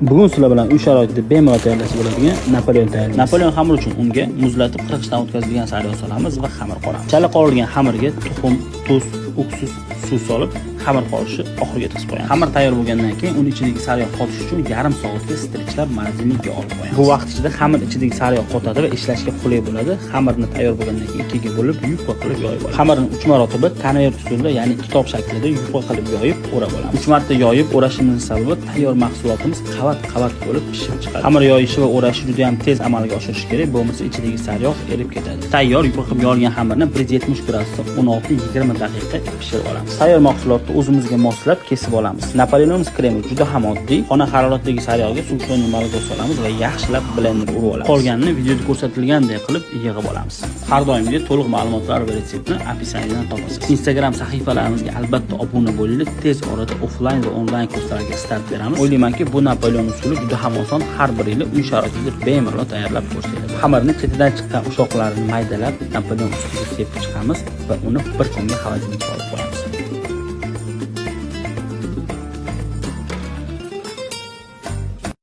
Bugun sizlar bilan uy sharoitida bemalol tayyorlashga bo'ladigan Napoleon tayyorlaymiz. Napoleon xamir uchun unga muzlatib 40 dan o'tkazilgan sariyog' solamiz va xamir qoramiz. Chala qovurilgan xamirga tuxum, tuz, uksus, suv solib, xamir qorishi oxiriga yetkazib qo'yamiz. Xamir tayyor bo'lgandan keyin uni ichidagi sariyog' qotish uchun yarim soatga strichlab morozinnikka olib qo'yamiz. Bu vaqt ichida xamir ichidagi sariyog' qotadi va ishlashga qulay bo'ladi. Xamirni tayyor bo'lgandan keyin ikkiga bo'lib, yupqa qilib yoyib olamiz. Xamirni 3 marotaba konvert usulida, ya'ni kitob shaklida yupqa qilib yoyib, o'rab olamiz. 3 marta yoyib o'rashimizning sababi tayyor mahsulotimiz qavat-qavat bo'lib pishib chiqadi. Xamir yoyishi va o'rashi juda ham tez amalga oshirish kerak, bo'lmasa ichidagi sariyog' erib ketadi. Tayyor yupqa qilib yoyilgan xamirni 170 gradusda 16-20 daqiqa pishirib olamiz. Tayyor mahsulotni o'zimizga moslab kesib olamiz. Napoleon kremi juda ham oddiy. Xona haroratidagi sariyog'ga suv so'yni malga solamiz va yaxshilab blender urib olamiz. Qolganini videoda ko'rsatilgandek qilib yig'ib olamiz. Har doimgi to'liq ma'lumotlar va retseptni opisiyadan topasiz. Instagram sahifalarimizga albatta obuna bo'linglar. Tez orada offlayn va onlayn kurslarga start beramiz. O'ylaymanki, bu Napoleon usuli juda ham oson. Har biringizni uy sharoitida bemalol tayyorlab ko'rsatadi. Xamirni chetidan chiqqan ushoqlarini maydalab Napoleon ustiga sepib chiqamiz va uni bir kunga xolodilnikka olib qo'yamiz.